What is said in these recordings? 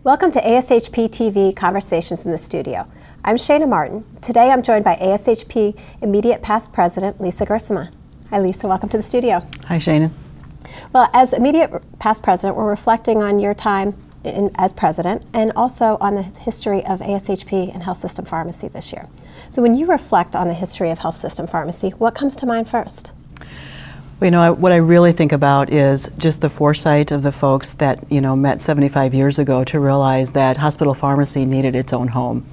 Welcome to ASHP TV Conversations in the Studio. I'm Shana Martin. Today I'm joined by ASHP Immediate Past President Lisa Gersema. Hi Lisa, welcome to the studio. Hi Shana. Well, as Immediate Past President, we're reflecting on your time as President and also on the history of ASHP and health system pharmacy this year. So when you reflect on the history of health system pharmacy, what comes to mind first? Well, what I really think about is just the foresight of the folks that, met 75 years ago to realize that hospital pharmacy needed its own home.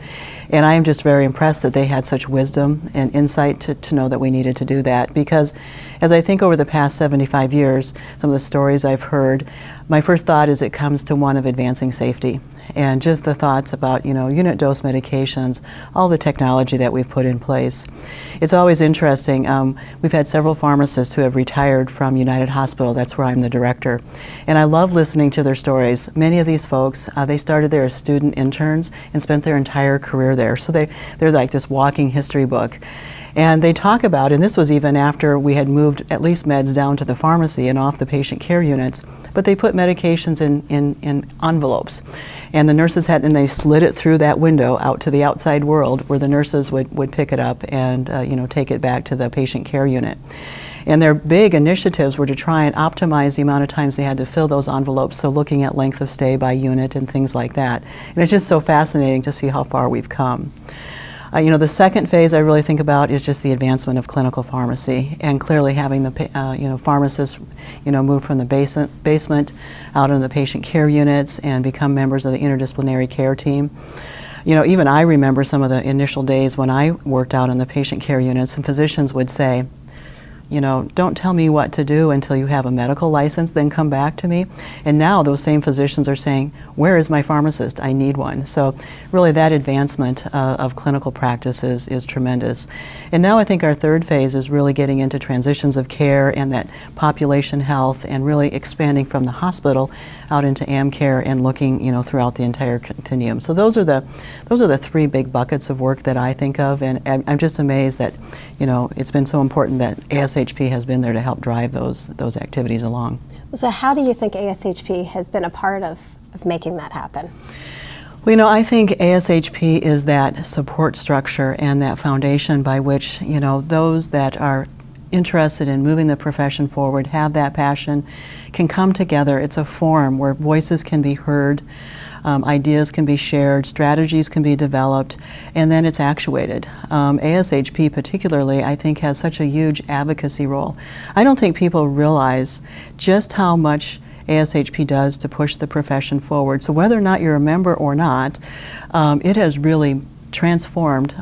And I am just very impressed that they had such wisdom and insight to know that we needed to do that, because as I think over the past 75 years, some of the stories I've heard, my first thought is it comes to one of advancing safety. And just the thoughts about, unit dose medications, all the technology that we've put in place. It's always interesting. We've had several pharmacists who have retired from United Hospital. That's where I'm the director. And I love listening to their stories. Many of these folks, they started there as student interns and spent their entire career there. So they're like this walking history book. And they talk about, and this was even after we had moved at least meds down to the pharmacy and off the patient care units, but they put medications in envelopes. And the nurses and they slid it through that window out to the outside world where the nurses would pick it up and take it back to the patient care unit. And their big initiatives were to try and optimize the amount of times they had to fill those envelopes, so looking at length of stay by unit and things like that. And it's just so fascinating to see how far we've come. The second phase I really think about is just the advancement of clinical pharmacy, and clearly having the pharmacists move from the basement out into the patient care units and become members of the interdisciplinary care team. Even I remember some of the initial days when I worked out in the patient care units, and physicians would say, don't tell me what to do until you have a medical license, then come back to me. And now those same physicians are saying, where is my pharmacist? I need one. So really that advancement of clinical practice is tremendous. And now I think our third phase is really getting into transitions of care and that population health, and really expanding from the hospital out into AmCare and looking throughout the entire continuum. So those are the three big buckets of work that I think of, and I'm just amazed that it's been so important that ASHP has been there to help drive those activities along. So how do you think ASHP has been a part of making that happen? Well, I think ASHP is that support structure and that foundation by which, those that are interested in moving the profession forward, have that passion, can come together. It's a forum where voices can be heard, ideas can be shared, strategies can be developed, and then it's actuated. ASHP particularly, I think, has such a huge advocacy role. I don't think people realize just how much ASHP does to push the profession forward. So whether or not you're a member or not, it has really transformed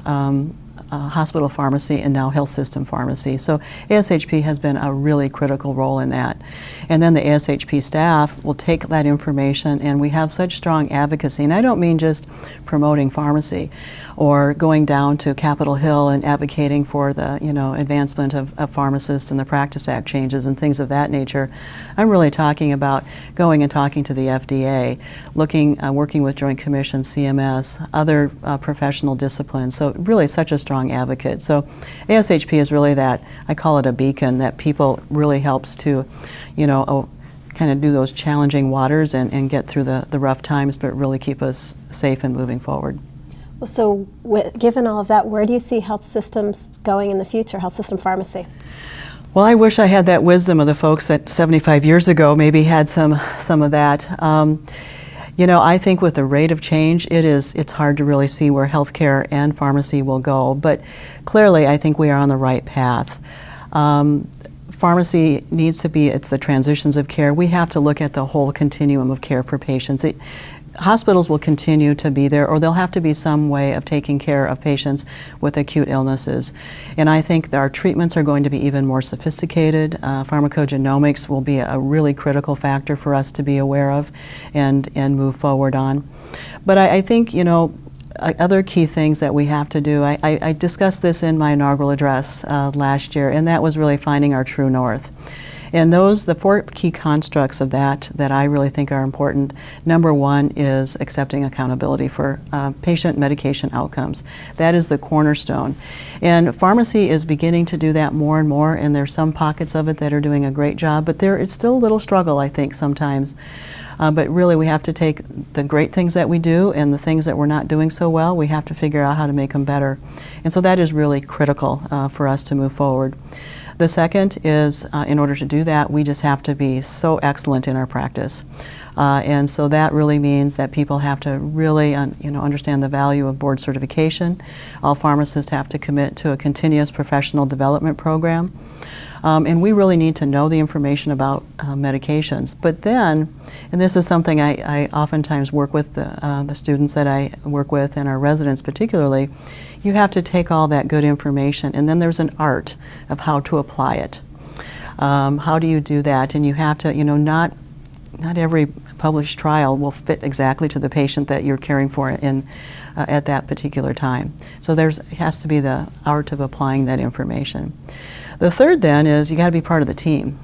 hospital pharmacy and now health system pharmacy. So ASHP has been a really critical role in that. And then the ASHP staff will take that information, and we have such strong advocacy. And I don't mean just promoting pharmacy or going down to Capitol Hill and advocating for the advancement of pharmacists and the Practice Act changes and things of that nature. I'm really talking about going and talking to the FDA, working with Joint Commission, CMS, other professional disciplines. So really such a strong advocate. So ASHP is really that, I call it a beacon that people really helps to, kind of do those challenging waters and get through the rough times, but really keep us safe and moving forward. Well, so given all of that, where do you see health systems going in the future, health system pharmacy? Well, I wish I had that wisdom of the folks that 75 years ago maybe had some of that. I think with the rate of change, it's hard to really see where healthcare and pharmacy will go, but clearly I think we are on the right path. Pharmacy needs to be, it's the transitions of care. We have to look at the whole continuum of care for patients. Hospitals will continue to be there, or there'll have to be some way of taking care of patients with acute illnesses. And I think our treatments are going to be even more sophisticated. Pharmacogenomics will be a really critical factor for us to be aware of and move forward on. But I think, other key things that we have to do, I discussed this in my inaugural address last year, and that was really finding our true north. And the four key constructs of that I really think are important. Number one is accepting accountability for patient medication outcomes. That is the cornerstone. And pharmacy is beginning to do that more and more, and there's some pockets of it that are doing a great job, but there is still a little struggle, I think, sometimes. But really, we have to take the great things that we do and the things that we're not doing so well, we have to figure out how to make them better. And so that is really critical for us to move forward. The second is, in order to do that, we just have to be so excellent in our practice. And so that really means that people have to really understand the value of board certification. All pharmacists have to commit to a continuous professional development program. And we really need to know the information about medications. But then, and this is something I oftentimes work with the students that I work with and our residents particularly, you have to take all that good information, and then there's an art of how to apply it. How do you do that? And you have to, not every published trial will fit exactly to the patient that you're caring for at that particular time. So there has to be the art of applying that information. The third then is you got to be part of the team.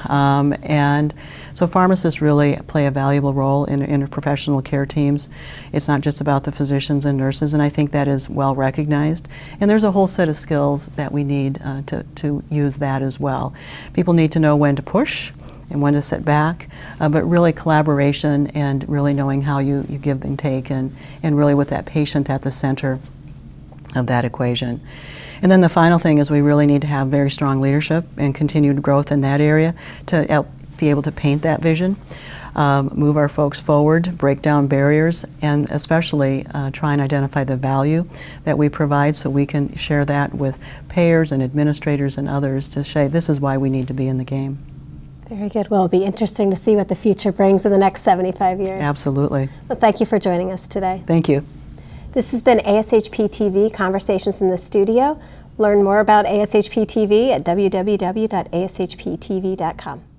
And so pharmacists really play a valuable role in interprofessional care teams. It's not just about the physicians and nurses, and I think that is well recognized. And there's a whole set of skills that we need to use that as well. People need to know when to push and when to sit back, but really collaboration and really knowing how you give and take, and really with that patient at the center of that equation. And then the final thing is we really need to have very strong leadership and continued growth in that area to help be able to paint that vision, move our folks forward, break down barriers, and especially try and identify the value that we provide so we can share that with payers and administrators and others to say this is why we need to be in the game. Very good. Well, it'll be interesting to see what the future brings in the next 75 years. Absolutely. Well, thank you for joining us today. Thank you. This has been ASHP TV, Conversations in the Studio. Learn more about ASHP TV at www.ashptv.com.